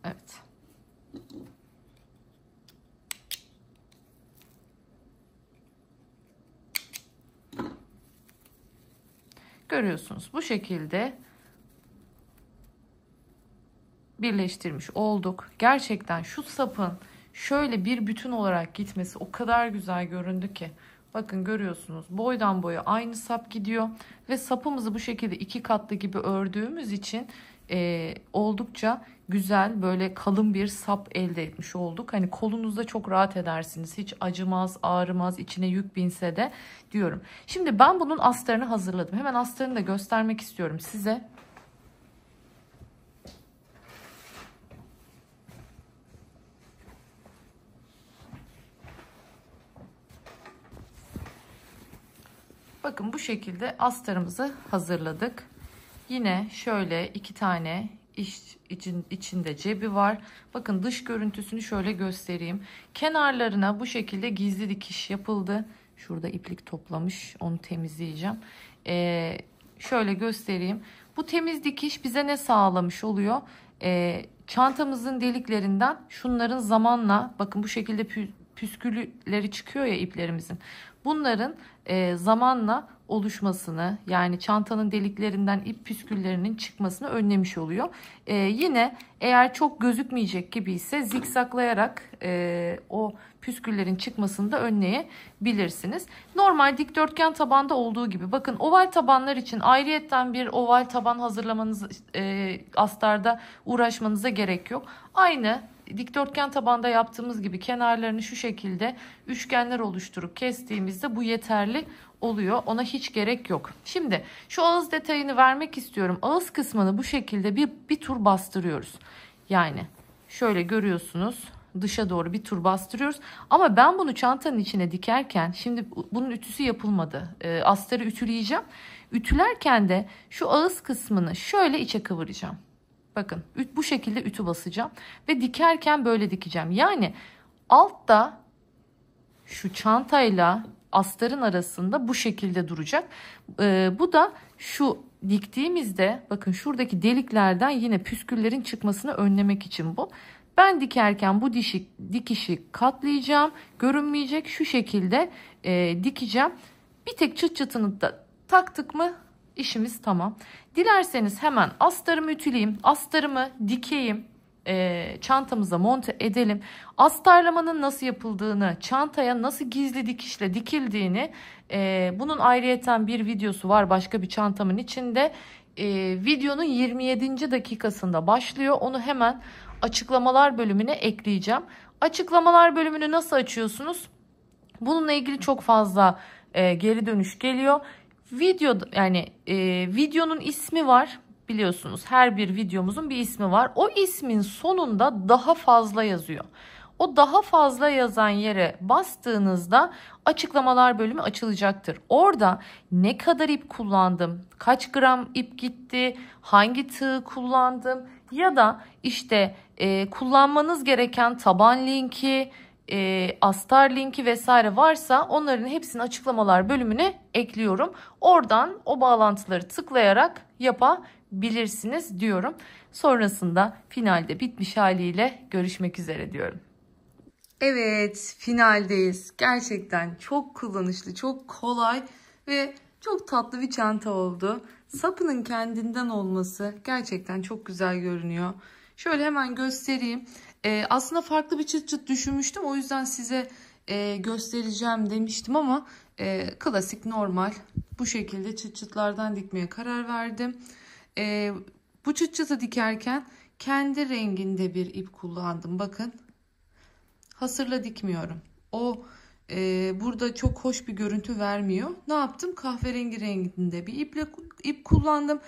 evet. Görüyorsunuz bu şekilde birleştirmiş olduk. Gerçekten şu sapın şöyle bir bütün olarak gitmesi o kadar güzel göründü ki. Bakın görüyorsunuz, boydan boya aynı sap gidiyor ve sapımızı bu şekilde 2 katlı gibi ördüğümüz için oldukça güzel, böyle kalın bir sap elde etmiş olduk. Hani kolunuzda çok rahat edersiniz. Hiç acımaz, ağrımaz, içine yük binse de diyorum. Şimdi ben bunun astarını hazırladım. Hemen astarını da göstermek istiyorum size. Bakın bu şekilde astarımızı hazırladık. Yine şöyle 2 tane içinde cebi var. Bakın dış görüntüsünü şöyle göstereyim. Kenarlarına bu şekilde gizli dikiş yapıldı. Şurada iplik toplamış, onu temizleyeceğim. Şöyle göstereyim. Bu temiz dikiş bize ne sağlamış oluyor? Çantamızın deliklerinden şunların zamanla, bakın bu şekilde püskülleri çıkıyor ya iplerimizin. Bunların zamanla oluşmasını, yani çantanın deliklerinden ip püsküllerinin çıkmasını önlemiş oluyor. Yine eğer çok gözükmeyecek gibi ise zikzaklayarak o püsküllerin çıkmasını da önleyebilirsiniz. Normal dikdörtgen tabanda olduğu gibi, bakın oval tabanlar için ayrıyetten bir oval taban hazırlamanız, astarda uğraşmanıza gerek yok. Aynı dikdörtgen tabanda yaptığımız gibi kenarlarını şu şekilde üçgenler oluşturup kestiğimizde bu yeterli oluyor. Ona hiç gerek yok. Şimdi şu ağız detayını vermek istiyorum. Ağız kısmını bu şekilde bir tur bastırıyoruz. Yani şöyle görüyorsunuz, dışa doğru bir tur bastırıyoruz. Ama ben bunu çantanın içine dikerken, şimdi bunun ütüsü yapılmadı. Astarı ütüleyeceğim. Ütülerken de şu ağız kısmını şöyle içe kıvıracağım. Bakın bu şekilde ütü basacağım ve dikerken böyle dikeceğim. Yani altta şu çantayla astarın arasında bu şekilde duracak. Bu da şu diktiğimizde, bakın şuradaki deliklerden yine püsküllerin çıkmasını önlemek için bu. Ben dikerken bu dikişi katlayacağım. Görünmeyecek, şu şekilde dikeceğim. Bir tek çıt çıtını da taktık mı işimiz tamam. Dilerseniz hemen astarımı ütüleyeyim, astarımı dikeyim, çantamıza monte edelim. Astarlamanın nasıl yapıldığını, çantaya nasıl gizli dikişle dikildiğini, bunun ayrıyeten bir videosu var başka bir çantamın içinde. Videonun 27. dakikasında başlıyor. Onu hemen açıklamalar bölümüne ekleyeceğim. Açıklamalar bölümünü nasıl açıyorsunuz? Bununla ilgili çok fazla geri dönüş geliyor. Videonun ismi var, biliyorsunuz. Her bir videomuzun bir ismi var. O ismin sonunda daha fazla yazıyor. O daha fazla yazan yere bastığınızda açıklamalar bölümü açılacaktır. Orada ne kadar ip kullandım, kaç gram ip gitti, hangi tığ kullandım ya da işte kullanmanız gereken taban linki, astar linki vesaire varsa onların hepsini açıklamalar bölümüne ekliyorum. Oradan o bağlantıları tıklayarak yapabilirsiniz diyorum. Sonrasında finalde bitmiş haliyle görüşmek üzere diyorum. Evet, finaldeyiz. Gerçekten çok kullanışlı, çok kolay ve çok tatlı bir çanta oldu. Sapının kendinden olması gerçekten çok güzel görünüyor. Şöyle hemen göstereyim. Aslında farklı bir çıt çıt düşünmüştüm. O yüzden size göstereceğim demiştim ama klasik normal bu şekilde çıt çıtlardan dikmeye karar verdim. Bu çıt çıtı dikerken kendi renginde bir ip kullandım. Bakın, hasırla dikmiyorum. O burada çok hoş bir görüntü vermiyor. Ne yaptım? Kahverengi renginde bir ip kullandım.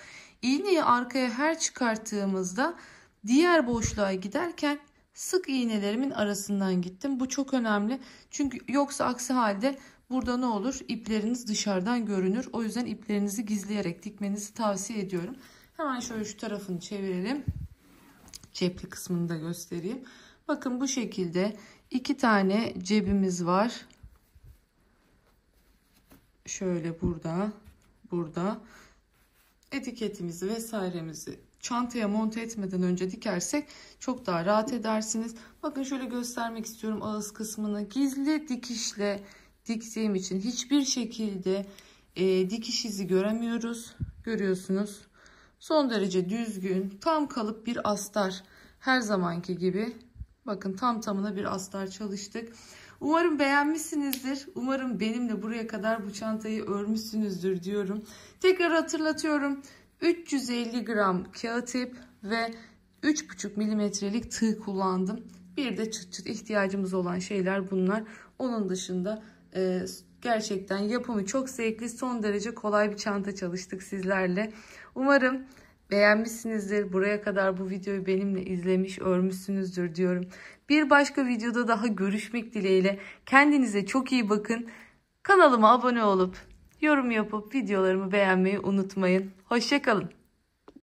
İğneyi arkaya her çıkarttığımızda diğer boşluğa giderken sık iğnelerimin arasından gittim. Bu çok önemli. Çünkü yoksa aksi halde burada ne olur? İpleriniz dışarıdan görünür. O yüzden iplerinizi gizleyerek dikmenizi tavsiye ediyorum. Hemen şöyle şu tarafını çevirelim. Cepli kısmını da göstereyim. Bakın bu şekilde 2 tane cebimiz var. Şöyle burada etiketimizi vesairemizi çantaya monte etmeden önce dikersek çok daha rahat edersiniz. Bakın şöyle göstermek istiyorum ağız kısmını. Gizli dikişle diktiğim için hiçbir şekilde dikiş izi göremiyoruz. Görüyorsunuz. Son derece düzgün, tam kalıp bir astar Her zamanki gibi bakın tam tamına bir astar çalıştık. Umarım beğenmişsinizdir. Umarım benimle buraya kadar bu çantayı örmüşsünüzdür diyorum. Tekrar hatırlatıyorum. 350 gram kağıt ip ve 3,5 milimetrelik tığ kullandım. Bir de çıt çıt ihtiyacımız olan şeyler bunlar. Onun dışında gerçekten yapımı çok zevkli, son derece kolay bir çanta çalıştık sizlerle. Umarım beğenmişsinizdir. Buraya kadar bu videoyu benimle izlemiş, örmüşsünüzdür diyorum. Bir başka videoda daha görüşmek dileğiyle. Kendinize çok iyi bakın. Kanalıma abone olup, yorum yapıp videolarımı beğenmeyi unutmayın. Hoşça kalın.